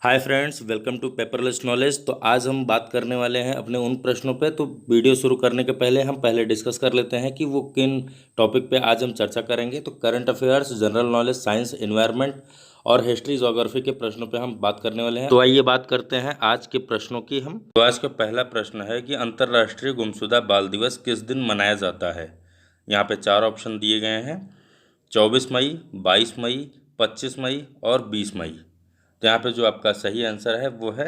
Hi friends, welcome to paperless knowledge. तो आज हम बात करने वाले हैं अपने उन प्रश्नों पे। तो वीडियो शुरू करने के पहले हम पहले डिस्कस कर लेते हैं कि वो किन टॉपिक पे आज हम चर्चा करेंगे। तो current affairs, general knowledge, science, environment और हिस्ट्री ज्योग्राफी के प्रश्नों पे हम बात करने वाले हैं। तो आइए बात करते हैं आज के प्रश्नों की। हम तो आज का पहला प्रश्न है कि अंतर्राष्ट्रीय गुमशुदा बाल दिवस किस दिन मनाया जाता है। यहाँ पे चार ऑप्शन दिए गए हैं: 24 मई, 22 मई, 25 मई और 20 मई। तो यहाँ पे जो आपका सही आंसर है वो है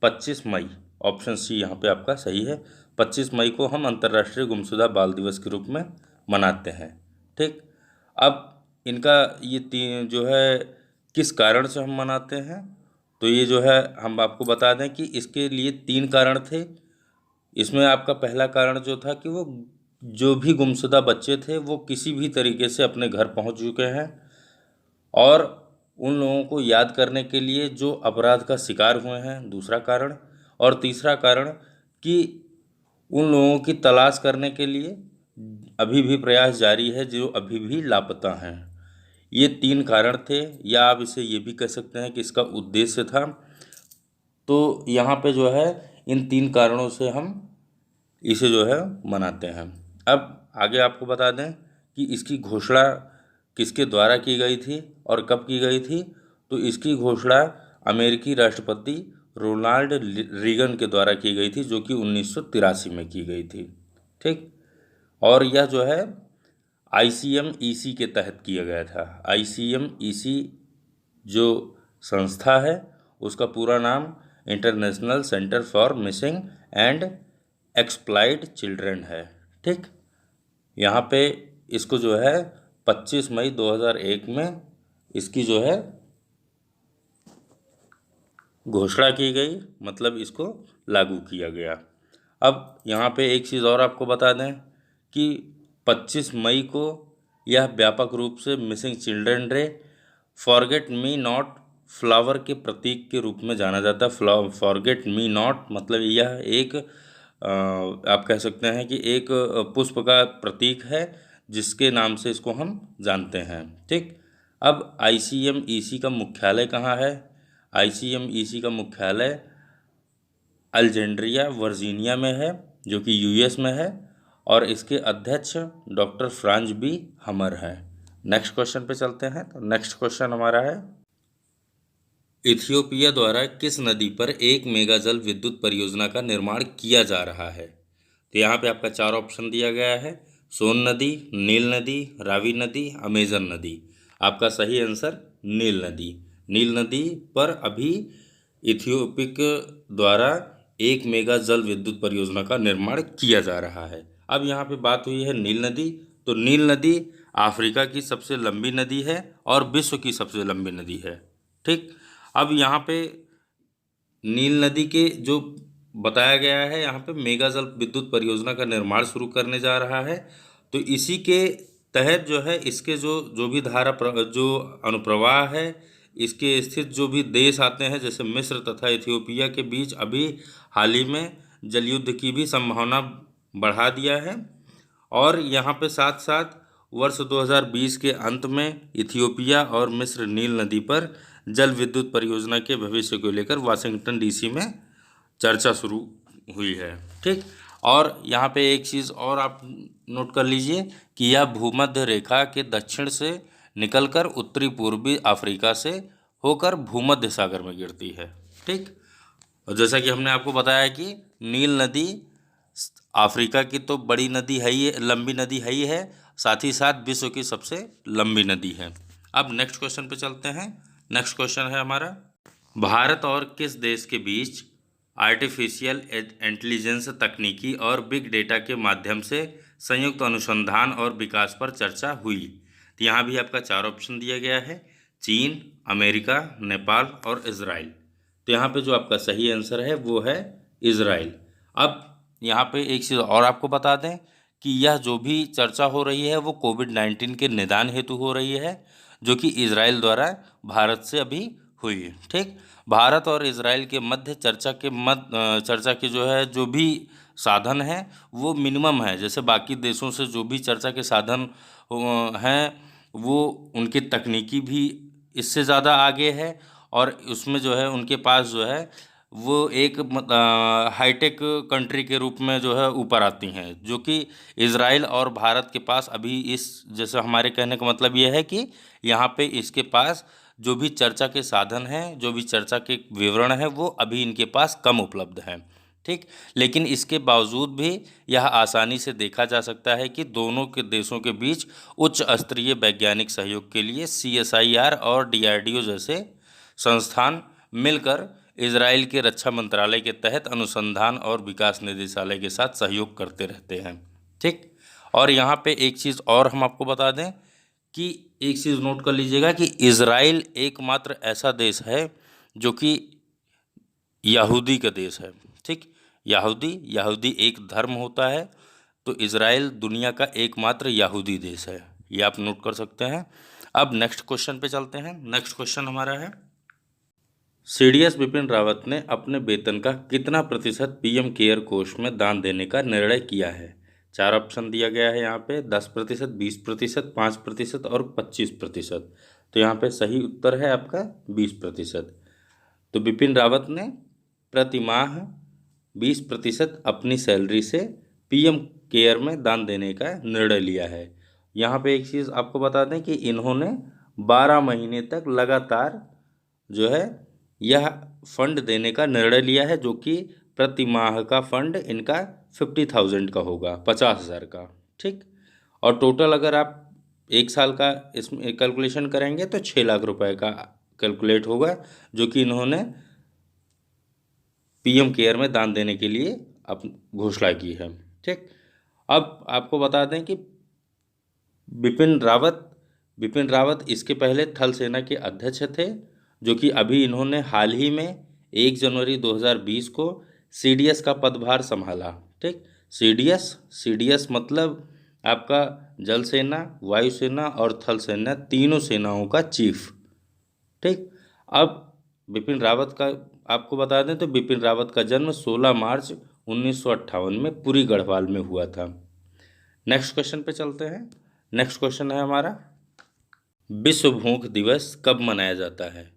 25 मई। ऑप्शन सी यहाँ पे आपका सही है। 25 मई को हम अंतर्राष्ट्रीय गुमशुदा बाल दिवस के रूप में मनाते हैं। ठीक। अब इनका ये तीन जो है किस कारण से हम मनाते हैं, तो ये जो है हम आपको बता दें कि इसके लिए तीन कारण थे। इसमें आपका पहला कारण जो था कि वो जो भी गुमशुदा बच्चे थे वो किसी भी तरीके से अपने घर पहुंच चुके हैं, और उन लोगों को याद करने के लिए जो अपराध का शिकार हुए हैं, दूसरा कारण। और तीसरा कारण कि उन लोगों की तलाश करने के लिए अभी भी प्रयास जारी है जो अभी भी लापता हैं। ये तीन कारण थे, या आप इसे ये भी कह सकते हैं कि इसका उद्देश्य था। तो यहाँ पे जो है इन तीन कारणों से हम इसे जो है मनाते हैं। अब आगे आपको बता दें कि इसकी घोषणा किसके द्वारा की गई थी और कब की गई थी। तो इसकी घोषणा अमेरिकी राष्ट्रपति रोनाल्ड रीगन के द्वारा की गई थी, जो कि 1983 में की गई थी। ठीक। और यह जो है ICMEC के तहत किया गया था। ICMEC जो संस्था है उसका पूरा नाम international centre for missing and exploited children है। ठीक। यहाँ पे इसको जो है 25 मई 2001 में इसकी जो है घोषणा की गई, मतलब इसको लागू किया गया। अब यहाँ पे एक चीज़ और आपको बता दें कि 25 मई को यह व्यापक रूप से missing children day, forget me not flower के प्रतीक के रूप में जाना जाता है। फॉरगेट मी नॉट मतलब यह एक आप कह सकते हैं कि एक पुष्प का प्रतीक है जिसके नाम से इसको हम जानते हैं। ठीक। अब ICMEC का मुख्यालय कहाँ है? ICMEC का मुख्यालय अलेक्जेंड्रिया वर्जीनिया में है, जो कि US में है, और इसके अध्यक्ष डॉक्टर फ्रांज बी हमर हैं। नेक्स्ट क्वेश्चन पे चलते हैं। तो नेक्स्ट क्वेश्चन हमारा है, इथियोपिया द्वारा किस नदी पर एक मेगा जल विद्युत परियोजना का निर्माण किया जा रहा है? तो यहाँ पे आपका चार ऑप्शन दिया गया है: सोन नदी, नील नदी, रावी नदी, अमेजन नदी। आपका सही आंसर नील नदी। नील नदी पर अभी इथियोपिक द्वारा एक मेगा जल विद्युत परियोजना का निर्माण किया जा रहा है। अब यहाँ पे बात हुई है नील नदी। तो नील नदी अफ्रीका की सबसे लंबी नदी है और विश्व की सबसे लंबी नदी है। ठीक। अब यहाँ पे नील नदी के जो बताया गया है, यहाँ पे मेगा जल विद्युत परियोजना का निर्माण शुरू करने जा रहा है। तो इसी के तहत जो है इसके जो भी जो अनुप्रवाह है, इसके स्थित जो भी देश आते हैं, जैसे मिस्र तथा इथियोपिया के बीच अभी हाल ही में जल युद्ध की भी संभावना बढ़ा दिया है। और यहाँ पे साथ साथ वर्ष 2020 के अंत में इथियोपिया और मिस्र नील नदी पर जल विद्युत परियोजना के भविष्य को लेकर वाशिंगटन DC में चर्चा शुरू हुई है। ठीक। और यहाँ पे एक चीज़ और आप नोट कर लीजिए कि यह भूमध्य रेखा के दक्षिण से निकलकर उत्तरी पूर्वी अफ्रीका से होकर भूमध्य सागर में गिरती है। ठीक। और जैसा कि हमने आपको बताया कि नील नदी अफ्रीका की तो बड़ी नदी है ही, लंबी नदी है ही है, साथ ही साथ विश्व की सबसे लंबी नदी है। अब नेक्स्ट क्वेश्चन पे चलते हैं। नेक्स्ट क्वेश्चन है हमारा, भारत और किस देश के बीच आर्टिफिशियल इंटेलिजेंस तकनीकी और बिग डेटा के माध्यम से संयुक्त अनुसंधान और विकास पर चर्चा हुई? तो यहाँ भी आपका चार ऑप्शन दिया गया है: चीन, अमेरिका, नेपाल और इजराइल। तो यहाँ पे जो आपका सही आंसर है वो है इजराइल। अब यहाँ पे एक चीज़ और आपको बता दें कि यह जो भी चर्चा हो रही है वो कोविड-19 के निदान हेतु हो रही है, जो कि इजराइल द्वारा भारत से अभी हुई है। ठीक। भारत और इजराइल के मध्य चर्चा की जो है जो भी साधन है वो मिनिमम है। जैसे बाकी देशों से जो भी चर्चा के साधन हैं वो उनकी तकनीकी भी इससे ज़्यादा आगे है, और उसमें जो है उनके पास जो है वो एक हाईटेक कंट्री के रूप में जो है ऊपर आती हैं, जो कि इज़राइल और भारत के पास अभी इस, जैसे हमारे कहने का मतलब ये है कि यहाँ पे इसके पास जो भी चर्चा के साधन हैं, जो भी चर्चा के विवरण हैं, वो अभी इनके पास कम उपलब्ध हैं। ठीक, लेकिन इसके बावजूद भी यह आसानी से देखा जा सकता है कि दोनों के देशों के बीच उच्च स्तरीय वैज्ञानिक सहयोग के लिए CSIR और DRDO जैसे संस्थान मिलकर इजराइल के रक्षा मंत्रालय के तहत अनुसंधान और विकास निदेशालय के साथ सहयोग करते रहते हैं। ठीक, और यहाँ पे एक चीज़ और हम आपको बता दें कि एक चीज़ नोट कर लीजिएगा कि इजराइल एकमात्र ऐसा देश है जो कि यहूदी का देश है। ठीक, यहूदी एक धर्म होता है, तो इजराइल दुनिया का एकमात्र यहूदी देश है, ये आप नोट कर सकते हैं। अब नेक्स्ट क्वेश्चन पे चलते हैं। नेक्स्ट क्वेश्चन हमारा है, CDS बिपिन रावत ने अपने वेतन का कितना प्रतिशत PM केयर कोष में दान देने का निर्णय किया है? 4 ऑप्शन दिया गया है यहाँ पे, 10%, 20%, 5% और 25%। तो यहाँ पे सही उत्तर है आपका 20%। तो बिपिन रावत ने प्रति माह 20% अपनी सैलरी से PM केयर में दान देने का निर्णय लिया है। यहाँ पे एक चीज़ आपको बता दें कि इन्होंने 12 महीने तक लगातार जो है यह फंड देने का निर्णय लिया है, जो कि प्रति माह का फंड इनका 50,000 का होगा, 50,000 का। ठीक, और टोटल अगर आप एक साल का इसमें कैलकुलेशन करेंगे तो 6 लाख रुपए का कैलकुलेट होगा, जो कि इन्होंने PM केयर में दान देने के लिए घोषणा की है। ठीक, अब आपको बता दें कि बिपिन रावत इसके पहले थल सेना के अध्यक्ष थे, जो कि अभी इन्होंने हाल ही में 1 जनवरी 2020 को CDS का पदभार संभाला। ठीक, CDS मतलब आपका जल सेना, वायुसेना और थल सेना, तीनों सेनाओं का चीफ। ठीक, अब बिपिन रावत का आपको बता दें तो बिपिन रावत का जन्म 16 मार्च 1958 में पुरी गढ़वाल में हुआ था। नेक्स्ट क्वेश्चन पे चलते हैं। नेक्स्ट क्वेश्चन है हमारा, विश्व भूख दिवस कब मनाया जाता है?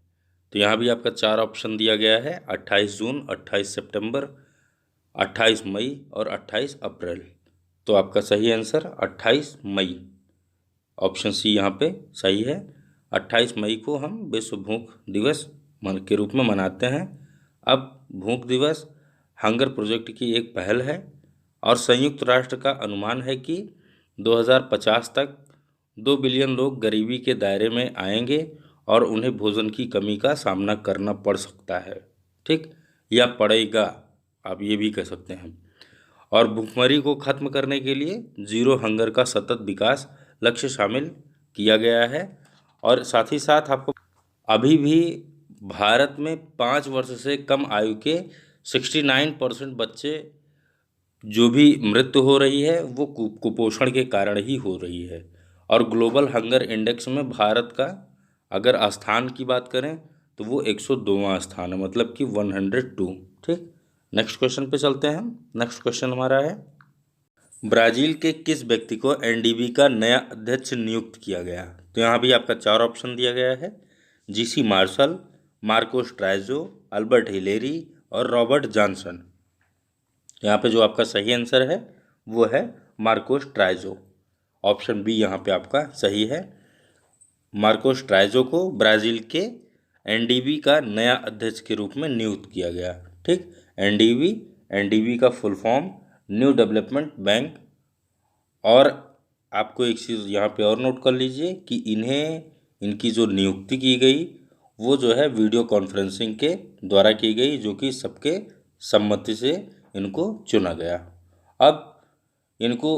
तो यहाँ भी आपका 4 ऑप्शन दिया गया है, 28 जून, 28 सितंबर, 28 मई और 28 अप्रैल। तो आपका सही आंसर 28 मई, ऑप्शन सी यहाँ पे सही है। 28 मई को हम विश्व भूख दिवस के रूप में मनाते हैं। अब भूख दिवस हंगर प्रोजेक्ट की एक पहल है और संयुक्त राष्ट्र का अनुमान है कि 2050 तक 2 बिलियन लोग गरीबी के दायरे में आएंगे और उन्हें भोजन की कमी का सामना करना पड़ सकता है। ठीक, या पड़ेगा, आप ये भी कह सकते हैं। और भूखमरी को खत्म करने के लिए जीरो हंगर का सतत विकास लक्ष्य शामिल किया गया है। और साथ ही साथ आपको अभी भी भारत में 5 वर्ष से कम आयु के 69% बच्चे जो भी मृत्यु हो रही है वो कुपोषण के कारण ही हो रही है। और ग्लोबल हंगर इंडेक्स में भारत का अगर स्थान की बात करें तो वो 102वां स्थान है, मतलब कि 102। ठीक, नेक्स्ट क्वेश्चन पे चलते हैं। नेक्स्ट क्वेश्चन हमारा है, ब्राज़ील के किस व्यक्ति को NDB का नया अध्यक्ष नियुक्त किया गया? तो यहाँ भी आपका 4 ऑप्शन दिया गया है, GC मार्शल, मार्कोस ट्राइजो, अल्बर्ट हिलेरी और रॉबर्ट जॉनसन। यहाँ पे जो आपका सही आंसर है वो है मार्कोस ट्राइजो, ऑप्शन बी यहाँ पे आपका सही है। मार्कोस ट्राइजो को ब्राज़ील के NDB का नया अध्यक्ष के रूप में नियुक्त किया गया। ठीक, NDB का full form new development bank. और आपको एक चीज़ यहाँ पे और नोट कर लीजिए कि इनकी जो नियुक्ति की गई वो जो है वीडियो कॉन्फ्रेंसिंग के द्वारा की गई, जो कि सबके सम्मति से इनको चुना गया। अब इनको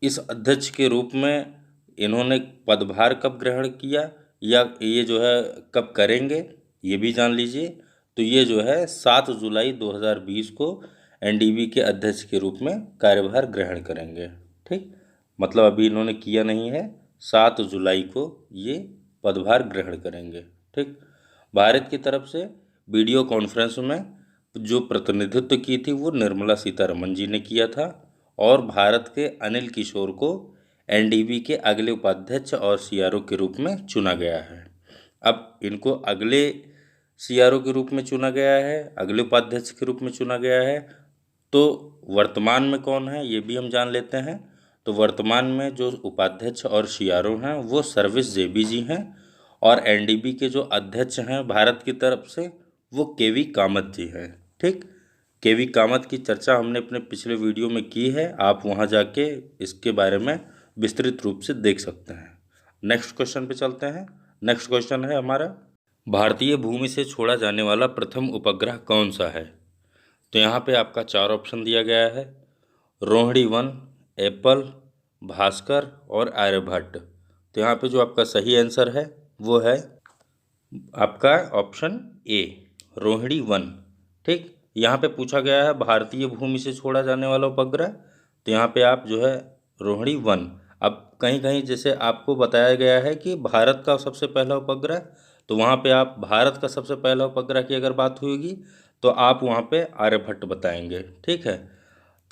इस अध्यक्ष के रूप में इन्होंने पदभार कब ग्रहण किया या ये जो है कब करेंगे ये भी जान लीजिए। तो ये जो है 7 जुलाई 2020 को NDB के अध्यक्ष के रूप में कार्यभार ग्रहण करेंगे। ठीक, मतलब अभी इन्होंने किया नहीं है, 7 जुलाई को ये पदभार ग्रहण करेंगे। ठीक, भारत की तरफ से वीडियो कॉन्फ्रेंस में जो प्रतिनिधित्व की थी वो निर्मला सीतारमण जी ने किया था और भारत के अनिल किशोर को NDB के अगले उपाध्यक्ष और CRO के रूप में चुना गया है। अब इनको अगले सीआरओ के रूप में चुना गया है, अगले उपाध्यक्ष के रूप में चुना गया है। तो वर्तमान में कौन है ये भी हम जान लेते हैं। तो वर्तमान में जो उपाध्यक्ष और सीआरओ हैं वो सर्विस जेबी जी हैं, और एनडीबी के जो अध्यक्ष हैं भारत की तरफ से वो केवी कामत जी हैं। ठीक, केवी कामत की चर्चा हमने अपने पिछले वीडियो में की है, आप वहाँ जाके इसके बारे में विस्तृत रूप से देख सकते हैं। नेक्स्ट क्वेश्चन पे चलते हैं। नेक्स्ट क्वेश्चन है हमारा, भारतीय भूमि से छोड़ा जाने वाला प्रथम उपग्रह कौन सा है? तो यहाँ पे आपका 4 ऑप्शन दिया गया है, रोहिणी 1, एप्पल, भास्कर और आर्यभट्ट। तो यहाँ पे जो आपका सही आंसर है वो है आपका ऑप्शन ए, रोहिणी 1। ठीक, यहाँ पे पूछा गया है भारतीय भूमि से छोड़ा जाने वाला उपग्रह, तो यहाँ पे आप जो है रोहिणी 1। अब कहीं कहीं जैसे आपको बताया गया है कि भारत का सबसे पहला उपग्रह, तो वहाँ पे आप भारत का सबसे पहला उपग्रह की अगर बात होगी तो आप वहाँ पे आर्यभट्ट बताएंगे। ठीक है,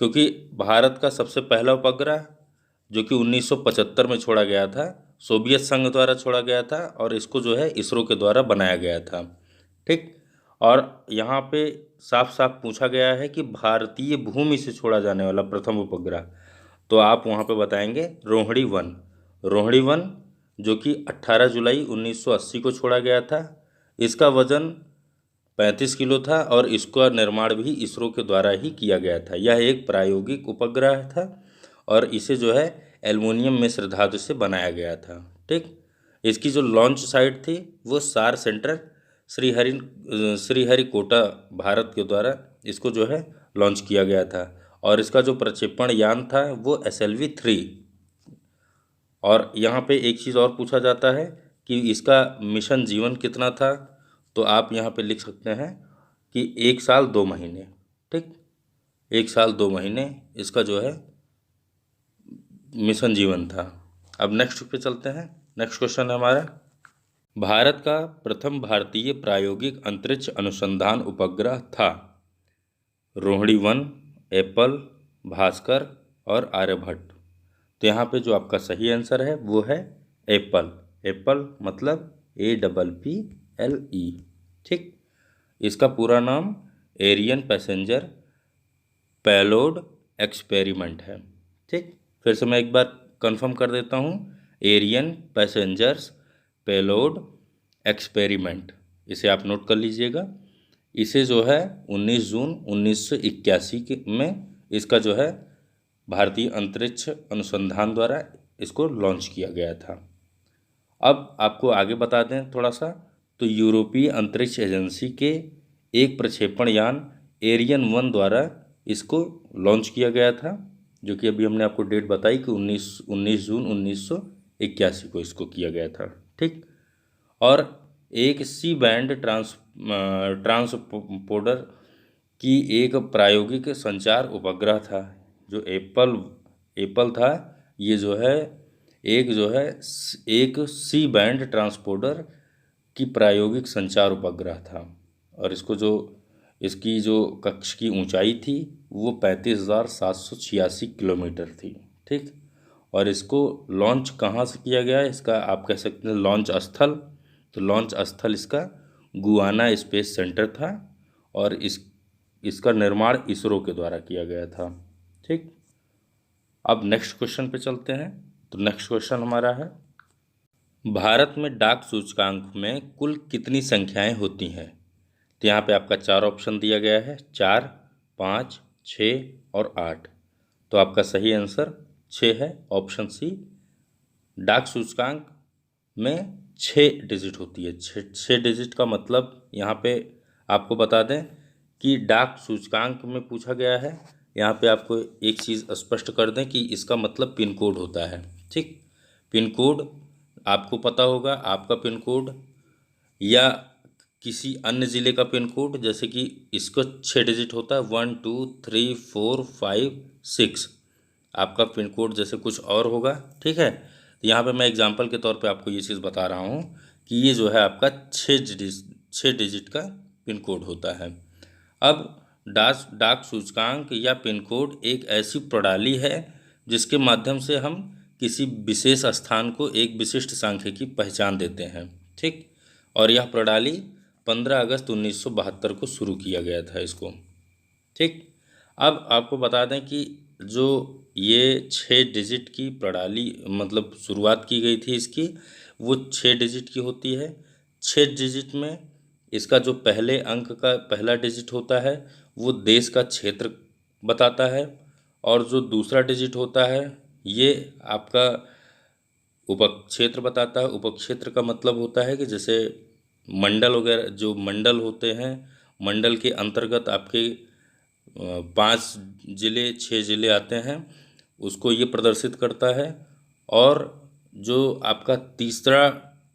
क्योंकि भारत का सबसे पहला उपग्रह जो कि 1975 में छोड़ा गया था, सोवियत संघ द्वारा छोड़ा गया था, और इसको जो है इसरो के द्वारा बनाया गया था। ठीक, और यहाँ पे साफ साफ पूछा गया है कि भारतीय भूमि से छोड़ा जाने वाला प्रथम उपग्रह, तो आप वहाँ पे बताएंगे रोहिणी 1। रोहिणी 1 जो कि 18 जुलाई 1980 को छोड़ा गया था। इसका वजन 35 किलो था और इसका निर्माण भी इसरो के द्वारा ही किया गया था। यह एक प्रायोगिक उपग्रह था और इसे जो है एल्युमिनियम मिश्र धातु से बनाया गया था। ठीक, इसकी जो लॉन्च साइट थी वो सार सेंटर श्रीहरिकोटा भारत के द्वारा इसको जो है लॉन्च किया गया था, और इसका जो प्रक्षेपण यान था वो SLV-3। और यहाँ पे एक चीज़ और पूछा जाता है कि इसका मिशन जीवन कितना था, तो आप यहाँ पे लिख सकते हैं कि 1 साल 2 महीने। ठीक, 1 साल 2 महीने इसका जो है मिशन जीवन था। अब नेक्स्ट पे चलते हैं। नेक्स्ट क्वेश्चन है हमारा, भारत का प्रथम भारतीय प्रायोगिक अंतरिक्ष अनुसंधान उपग्रह था रोहिणी 1, एप्पल, भास्कर और आर्यभट्ट। तो यहाँ पे जो आपका सही आंसर है वो है एप्पल। एप्पल मतलब APPLE। ठीक, इसका पूरा नाम एरियन पैसेंजर पेलोड एक्सपेरिमेंट है। ठीक, फिर से मैं एक बार कंफर्म कर देता हूँ, एरियन पैसेंजर्स पेलोड एक्सपेरिमेंट, इसे आप नोट कर लीजिएगा। इसे जो है 19 जून 1981 में इसका जो है भारतीय अंतरिक्ष अनुसंधान द्वारा इसको लॉन्च किया गया था। अब आपको आगे बता दें थोड़ा सा, तो यूरोपीय अंतरिक्ष एजेंसी के एक प्रक्षेपण यान एरियन 1 द्वारा इसको लॉन्च किया गया था, जो कि अभी हमने आपको डेट बताई कि 19 जून 1981 को इसको किया गया था। ठीक, और एक सी बैंड ट्रांसपोर्टर की एक प्रायोगिक संचार उपग्रह था जो एप्पल था। ये जो है एक सी बैंड ट्रांसपोर्टर की प्रायोगिक संचार उपग्रह था, और इसकी जो कक्ष की ऊंचाई थी वो 35,786 किलोमीटर थी। ठीक, और इसको लॉन्च कहाँ से किया गया है, इसका आप कह सकते हैं लॉन्च स्थल। तो लॉन्च स्थल इसका गुआना स्पेस सेंटर था, और इसका निर्माण इसरो के द्वारा किया गया था। ठीक, अब नेक्स्ट क्वेश्चन पे चलते हैं। तो नेक्स्ट क्वेश्चन हमारा है, भारत में डाक सूचकांक में कुल कितनी संख्याएं होती हैं? तो यहाँ पे आपका 4 ऑप्शन दिया गया है, 4, 5, 6 और 8। तो आपका सही आंसर 6 है, ऑप्शन सी। डाक सूचकांक में 6 डिजिट होती है। 6 डिजिट का मतलब यहाँ पे आपको बता दें कि डाक सूचकांक में पूछा गया है। यहाँ पे आपको एक चीज़ स्पष्ट कर दें कि इसका मतलब पिन कोड होता है। ठीक, पिन कोड आपको पता होगा, आपका पिन कोड या किसी अन्य ज़िले का पिन कोड, जैसे कि इसको 6 डिजिट होता है, 1 2 3 4 5 6। आपका पिन कोड जैसे कुछ और होगा। ठीक है, तो यहाँ पे मैं एग्जांपल के तौर पे आपको ये चीज़ बता रहा हूँ कि ये जो है आपका 6 डिजिट का पिन कोड होता है। अब डाक सूचकांक या पिन कोड एक ऐसी प्रणाली है जिसके माध्यम से हम किसी विशेष स्थान को एक विशिष्ट सांख्यिकी पहचान देते हैं। ठीक, और यह प्रणाली 15 अगस्त 1972 को शुरू किया गया था इसको। ठीक, अब आपको बता दें कि जो ये 6 डिजिट की प्रणाली मतलब शुरुआत की गई थी इसकी, वो 6 डिजिट की होती है। 6 डिजिट में इसका जो पहले अंक का पहला डिजिट होता है वो देश का क्षेत्र बताता है, और जो दूसरा डिजिट होता है ये आपका उपक्षेत्र बताता है। उपक्षेत्र का मतलब होता है कि जैसे मंडल वगैरह, जो मंडल होते हैं, मंडल के अंतर्गत आपके 5 ज़िले 6 ज़िले आते हैं, उसको ये प्रदर्शित करता है। और जो आपका तीसरा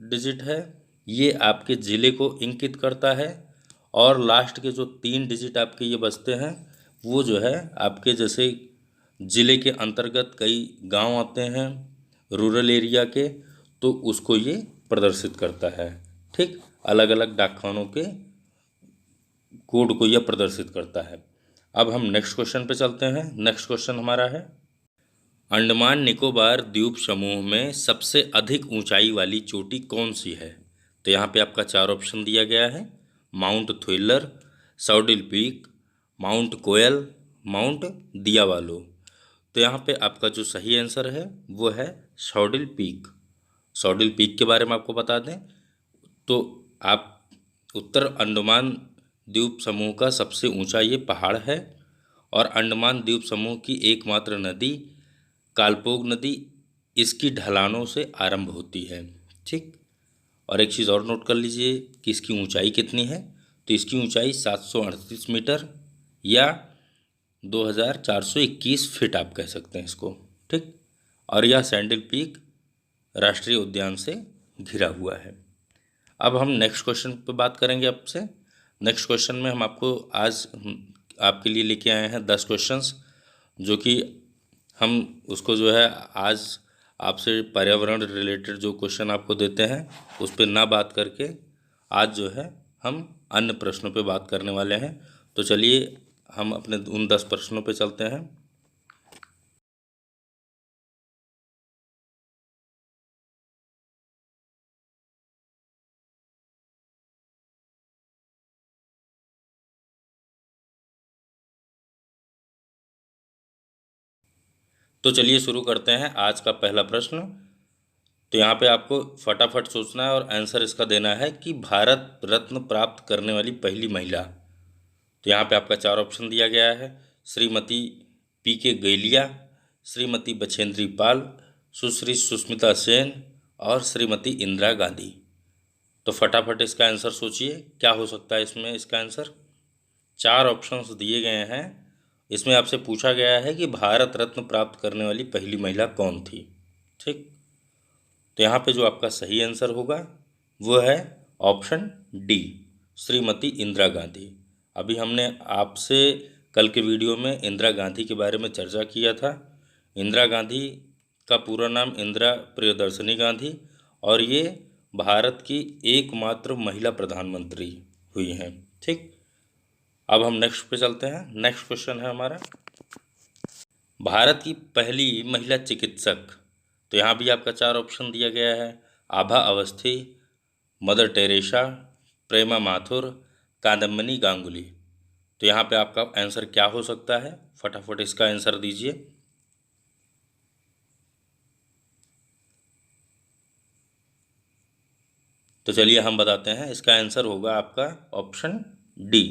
डिजिट है ये आपके ज़िले को इंगित करता है, और लास्ट के जो 3 डिजिट आपके ये बचते हैं वो जो है आपके जैसे ज़िले के अंतर्गत कई गांव आते हैं रूरल एरिया के, तो उसको ये प्रदर्शित करता है। ठीक, अलग अलग डाकखानों के कोड को यह प्रदर्शित करता है। अब हम नेक्स्ट क्वेश्चन पे चलते हैं। नेक्स्ट क्वेश्चन हमारा है, अंडमान निकोबार द्वीप समूह में सबसे अधिक ऊंचाई वाली चोटी कौन सी है? तो यहाँ पे आपका 4 ऑप्शन दिया गया है, माउंट थ्रिलर, सौडिल पीक, माउंट कोयल, माउंट दियावालो। तो यहाँ पे आपका जो सही आंसर है वो है सौडिल पीक। सौडिल पीक के बारे में आपको बता दें तो आप उत्तर अंडमान द्वीप समूह का सबसे ऊंचा ये पहाड़ है, और अंडमान द्वीप समूह की एकमात्र नदी कालपोग नदी इसकी ढलानों से आरंभ होती है। ठीक, और एक चीज़ और नोट कर लीजिए कि इसकी ऊंचाई कितनी है। तो इसकी ऊंचाई 738 मीटर या 2421 फीट आप कह सकते हैं इसको। ठीक, और यह सैंडल पीक राष्ट्रीय उद्यान से घिरा हुआ है। अब हम नेक्स्ट क्वेश्चन पे बात करेंगे आपसे। नेक्स्ट क्वेश्चन में हम आपको आज आपके लिए लेके आए हैं 10 क्वेश्चंस, जो कि हम उसको जो है आज आपसे पर्यावरण रिलेटेड जो क्वेश्चन आपको देते हैं उस पर ना बात करके आज जो है हम अन्य प्रश्नों पे बात करने वाले हैं। तो चलिए हम अपने उन 10 प्रश्नों पे चलते हैं। तो चलिए शुरू करते हैं आज का पहला प्रश्न। तो यहाँ पे आपको फटाफट सोचना है और आंसर इसका देना है कि भारत रत्न प्राप्त करने वाली पहली महिला। तो यहाँ पे आपका 4 ऑप्शन दिया गया है, श्रीमती पी.के. गैलिया, श्रीमती बछेंद्री पाल, सुश्री सुष्मिता सेन और श्रीमती इंदिरा गांधी। तो फटाफट इसका आंसर सोचिए क्या हो सकता है इसमें इसका आंसर। 4 ऑप्शंस दिए गए हैं, इसमें आपसे पूछा गया है कि भारत रत्न प्राप्त करने वाली पहली महिला कौन थी। ठीक, तो यहाँ पे जो आपका सही आंसर होगा वो है ऑप्शन डी, श्रीमती इंदिरा गांधी। अभी हमने आपसे कल के वीडियो में इंदिरा गांधी के बारे में चर्चा किया था। इंदिरा गांधी का पूरा नाम इंदिरा प्रियदर्शनी गांधी, और ये भारत की एकमात्र महिला प्रधानमंत्री हुई हैं। ठीक, अब हम नेक्स्ट पे चलते हैं। नेक्स्ट क्वेश्चन है हमारा, भारत की पहली महिला चिकित्सक। तो यहाँ भी आपका 4 ऑप्शन दिया गया है, आभा अवस्थी, मदर टेरेसा, प्रेमा माथुर, कादम्बनी गांगुली। तो यहाँ पे आपका आंसर क्या हो सकता है, फटाफट इसका आंसर दीजिए। तो चलिए हम बताते हैं, इसका आंसर होगा आपका ऑप्शन डी,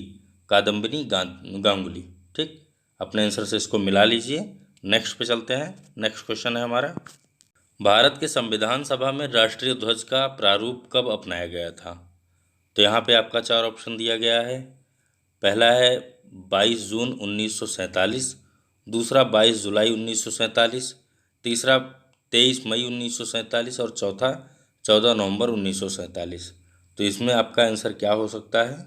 कादम्बनी गांगुली। ठीक, अपने आंसर से इसको मिला लीजिए। नेक्स्ट पे चलते हैं। नेक्स्ट क्वेश्चन है हमारा, भारत के संविधान सभा में राष्ट्रीय ध्वज का प्रारूप कब अपनाया गया था? तो यहाँ पे आपका 4 ऑप्शन दिया गया है। पहला है 22 जून 1947, दूसरा 22 जुलाई 1947, तीसरा 23 मई 1947 और चौथा 14 नवंबर 1947। तो इसमें आपका आंसर क्या हो सकता है?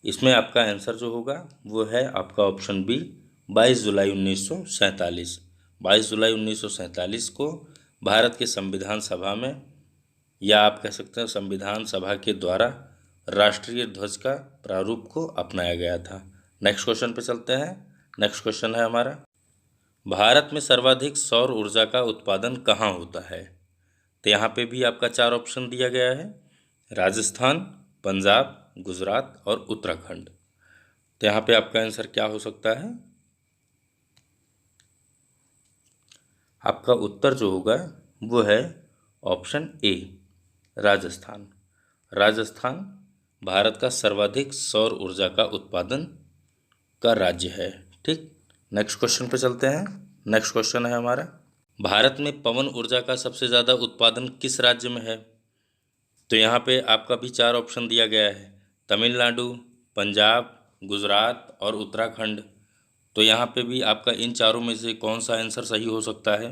इसमें आपका आंसर जो होगा वो है आपका ऑप्शन बी, 22 जुलाई 1947। 22 जुलाई 1947 को भारत के संविधान सभा में, या आप कह सकते हैं संविधान सभा के द्वारा राष्ट्रीय ध्वज का प्रारूप को अपनाया गया था। नेक्स्ट क्वेश्चन पे चलते हैं। नेक्स्ट क्वेश्चन है हमारा, भारत में सर्वाधिक सौर ऊर्जा का उत्पादन कहाँ होता है? तो यहाँ पे भी आपका 4 ऑप्शन दिया गया है, राजस्थान, पंजाब, गुजरात और उत्तराखंड। तो यहाँ पे आपका आंसर क्या हो सकता है? आपका उत्तर जो होगा वो है ऑप्शन ए, राजस्थान। राजस्थान भारत का सर्वाधिक सौर ऊर्जा का उत्पादन का राज्य है। ठीक, नेक्स्ट क्वेश्चन पे चलते हैं। नेक्स्ट क्वेश्चन है हमारा, भारत में पवन ऊर्जा का सबसे ज़्यादा उत्पादन किस राज्य में है? तो यहाँ पे आपका भी 4 ऑप्शन दिया गया है, तमिलनाडु, पंजाब, गुजरात और उत्तराखंड। तो यहाँ पे भी आपका इन चारों में से कौन सा आंसर सही हो सकता है?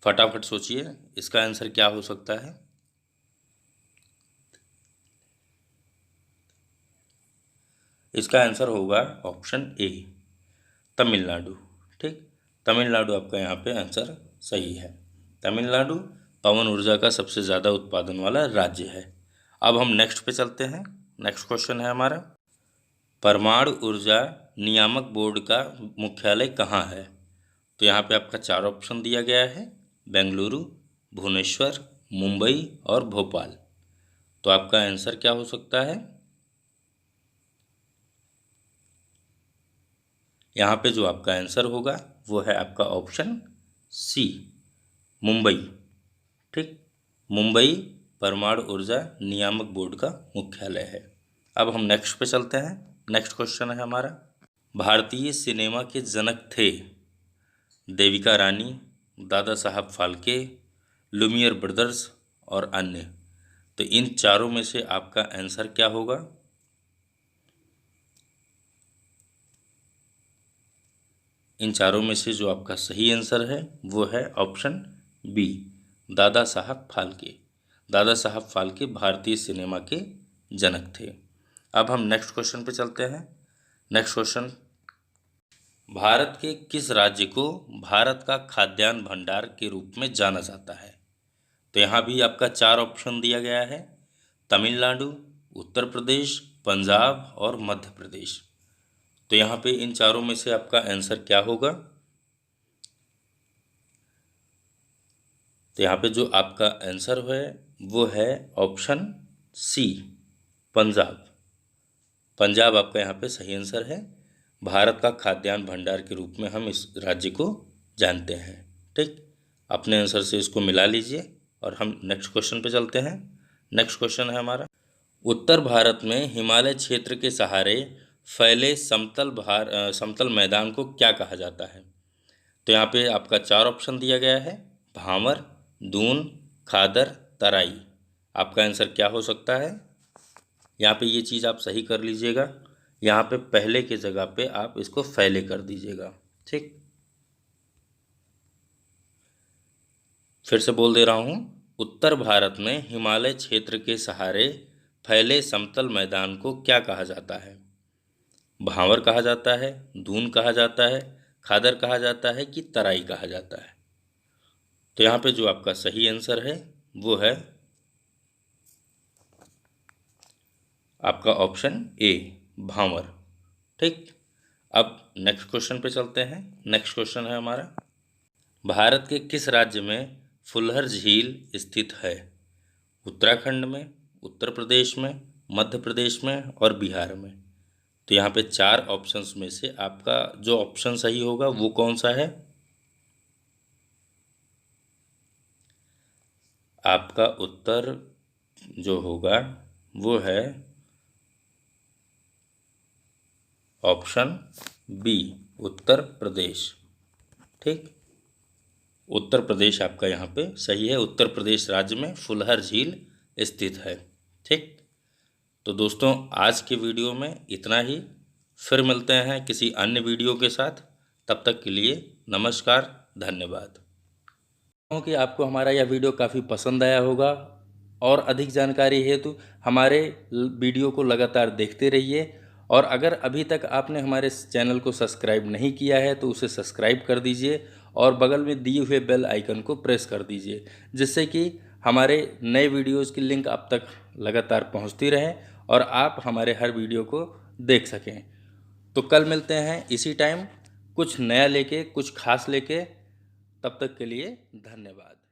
फटाफट सोचिए, इसका आंसर क्या हो सकता है? इसका आंसर होगा ऑप्शन ए, तमिलनाडु। ठीक, तमिलनाडु आपका यहाँ पे आंसर सही है। तमिलनाडु पवन ऊर्जा का सबसे ज़्यादा उत्पादन वाला राज्य है। अब हम नेक्स्ट पे चलते हैं। नेक्स्ट क्वेश्चन है हमारा, परमाणु ऊर्जा नियामक बोर्ड का मुख्यालय कहाँ है? तो यहाँ पे आपका 4 ऑप्शन दिया गया है, बेंगलुरु, भुवनेश्वर, मुंबई और भोपाल। तो आपका आंसर क्या हो सकता है? यहाँ पे जो आपका आंसर होगा वो है आपका ऑप्शन सी, मुंबई। ठीक, मुंबई परमाणु ऊर्जा नियामक बोर्ड का मुख्यालय है। अब हम नेक्स्ट पे चलते हैं। नेक्स्ट क्वेश्चन है हमारा, भारतीय सिनेमा के जनक थे देविका रानी, दादा साहब फाल्के, लुमियर ब्रदर्स और अन्य। तो इन चारों में से आपका आंसर क्या होगा? इन चारों में से जो आपका सही आंसर है वो है ऑप्शन बी, दादा साहब फाल्के। दादा साहब फाल्के भारतीय सिनेमा के जनक थे। अब हम नेक्स्ट क्वेश्चन पे चलते हैं। नेक्स्ट क्वेश्चन, भारत के किस राज्य को भारत का खाद्यान्न भंडार के रूप में जाना जाता है? तो यहाँ भी आपका 4 ऑप्शन दिया गया है, तमिलनाडु, उत्तर प्रदेश, पंजाब और मध्य प्रदेश। तो यहाँ पे इन चारों में से आपका आंसर क्या होगा? तो यहाँ पे जो आपका आंसर है वो है ऑप्शन सी, पंजाब। पंजाब आपका यहाँ पे सही आंसर है। भारत का खाद्यान्न भंडार के रूप में हम इस राज्य को जानते हैं। ठीक, अपने आंसर से इसको मिला लीजिए और हम नेक्स्ट क्वेश्चन पे चलते हैं। नेक्स्ट क्वेश्चन है हमारा, उत्तर भारत में हिमालय क्षेत्र के सहारे फैले समतल मैदान को क्या कहा जाता है? तो यहाँ पे आपका 4 ऑप्शन दिया गया है, भांवर, दून, खादर, तराई। आपका आंसर क्या हो सकता है? यहाँ पे ये चीज़ आप सही कर लीजिएगा, यहाँ पे पहले की जगह पे आप इसको फैले कर दीजिएगा। ठीक, फिर से बोल दे रहा हूँ, उत्तर भारत में हिमालय क्षेत्र के सहारे फैले समतल मैदान को क्या कहा जाता है? भांवर कहा जाता है, दून कहा जाता है, खादर कहा जाता है कि तराई कहा जाता है? तो यहाँ पे जो आपका सही आंसर है वो है आपका ऑप्शन ए, भांवर। ठीक, अब नेक्स्ट क्वेश्चन पे चलते हैं। नेक्स्ट क्वेश्चन है हमारा, भारत के किस राज्य में फुलहर झील स्थित है? उत्तराखंड में, उत्तर प्रदेश में, मध्य प्रदेश में और बिहार में। तो यहाँ पे 4 ऑप्शंस में से आपका जो ऑप्शन सही होगा वो कौन सा है? आपका उत्तर जो होगा वो है ऑप्शन बी, उत्तर प्रदेश। ठीक, उत्तर प्रदेश आपका यहाँ पे सही है। उत्तर प्रदेश राज्य में फुलहर झील स्थित है। ठीक, तो दोस्तों आज के वीडियो में इतना ही। फिर मिलते हैं किसी अन्य वीडियो के साथ। तब तक के लिए नमस्कार, धन्यवाद। कि आपको हमारा यह वीडियो काफ़ी पसंद आया होगा और अधिक जानकारी हेतु हमारे वीडियो को लगातार देखते रहिए। और अगर अभी तक आपने हमारे चैनल को सब्सक्राइब नहीं किया है तो उसे सब्सक्राइब कर दीजिए और बगल में दिए हुए बेल आइकन को प्रेस कर दीजिए, जिससे कि हमारे नए वीडियोज़ की लिंक आप तक लगातार पहुंचती रहे और आप हमारे हर वीडियो को देख सकें। तो कल मिलते हैं इसी टाइम। कुछ नया लेके, कुछ खास लेके। तब तक के लिए धन्यवाद।